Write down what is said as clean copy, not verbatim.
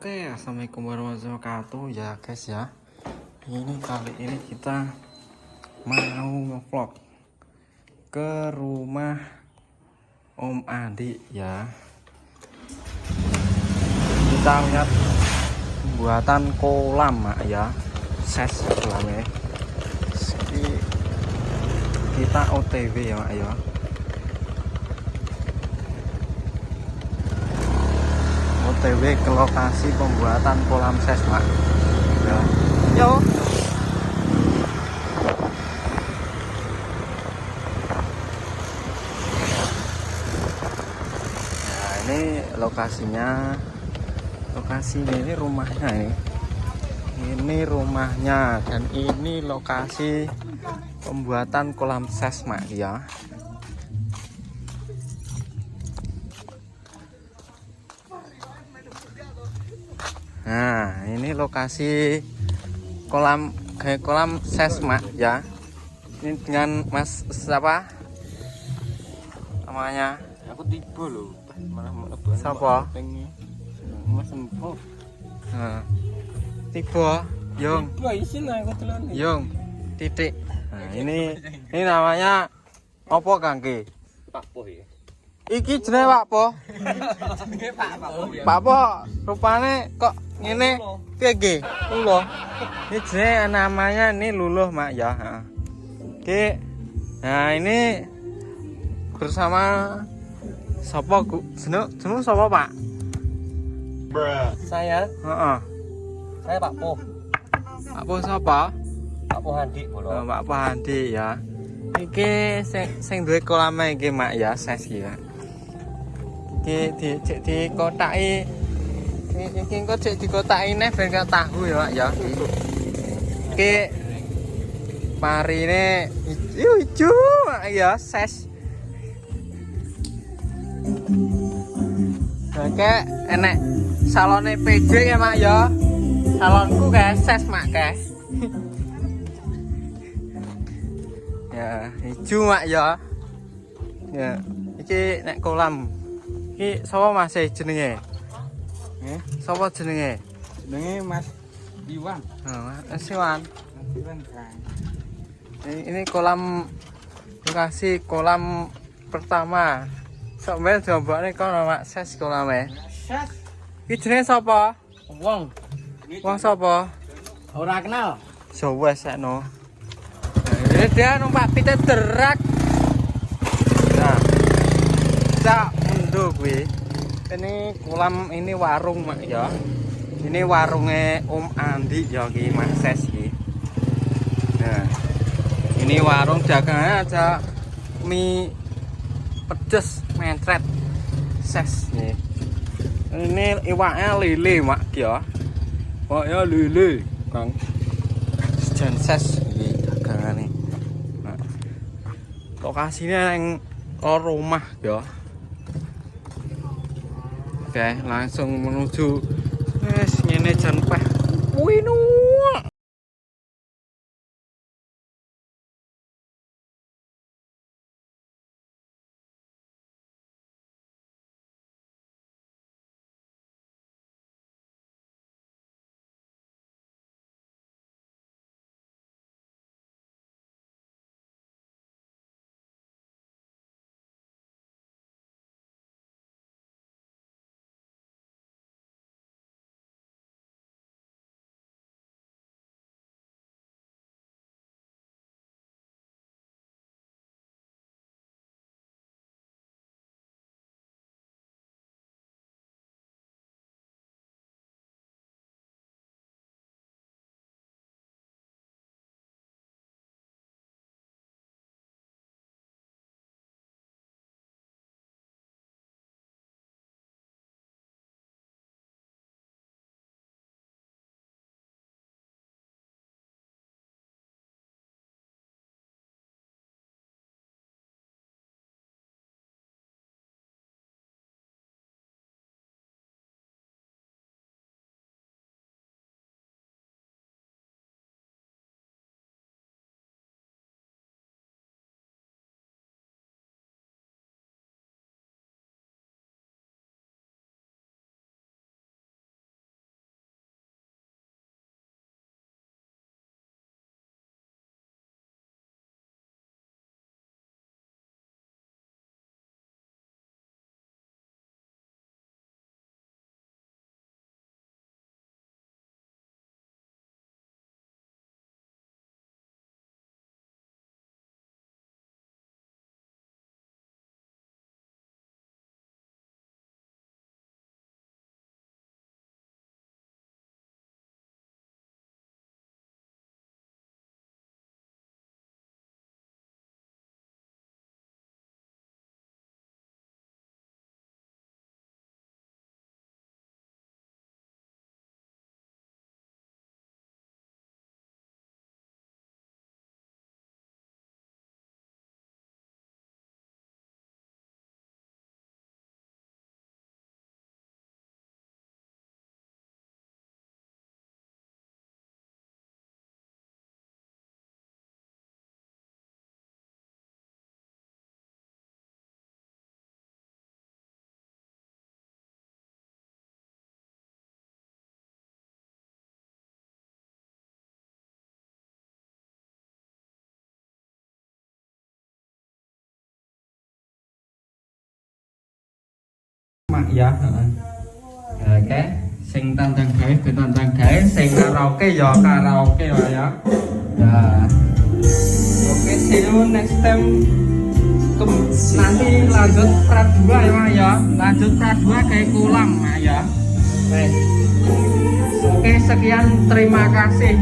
Oke, assalamualaikum warahmatullahi wabarakatuh ya guys ya. Ini kali ini kita mau ngevlog ke rumah Om Adi ya. Kita lihat pembuatan kolam ya, ses kolamnya. Kita OTW ya mak ya. OTW ke lokasi pembuatan kolam ses mak ya. Yo. Nah ini lokasinya, ini rumahnya ini rumahnya, dan ini lokasi pembuatan kolam ses mak ya. Nah ini lokasi kolam ses mak ya. Ini dengan Mas siapa namanya? Aku tiba loh, malah Siapa? Mas Empok. Nah, tiba Yung. Tiba isin aku telan. Yung titik. Nah, ini namanya apa Kangki? Pak Poh ya. Iki jenenge Pak Po. Pak Po, rupane kok ngene piye nggih? Luluh. Ini jenenge namanya Luluh mak ya. Heeh. Oke. Nah, ini bersama sapa jeneng sapa Pak? Saya, Heeh. saya Pak Poh. Pak Po sapa? Pak Poh Handi bolo. Pak Po Handi ya. Iki sing duwe kolam iki mak ya, ses ya. Di kotaki iki engko cek dikotaki neh ben gak tahu ya mak ya. Iki parine ijo mak ya, ses. Oke, enek salone PJ ya mak ya. Salonku kayak ses mak kayak. Ya, hijau mak ya. Ya, iki nek kolam. Iki sapa Mas jenenge? Nggih, sapa jenenge? Jenenge Mas Iwan. Oh, Mas Iwan. Mas Iwan kan. Ini kolam, lokasi kolam pertama. Sampai jombane kono mak ses kolame. Ses. Iki jenenge sapa? Wong. Wong sapa? Ora kenal. Jawa sakno. Ini dia numpak pite derak. Nah, cak mendo kuwi. Ini kolam, ini warung mak ya. Ini warungnya Om Andi ya ki Mas Ses ki. Nah, ini warung dagangannya ada mie pedes mencret ses nih. Ini iwaknya lele mak ya. Iwaknya lele, Kang. Jan ses iki dagangane. Nah, lokasinya yang rumah ya. Oke, langsung menuju wes ngene jan peh. Winu. mak ya. Oke, sing tandang gawe ben tandang gawe, sing karaoke ya karaoke wae ya. Ya. Oke, see you next time. Nanti lanjut part 2 ya mak ya. Lanjut part 2 kayak kulang mak ya. Oke, sekian terima kasih.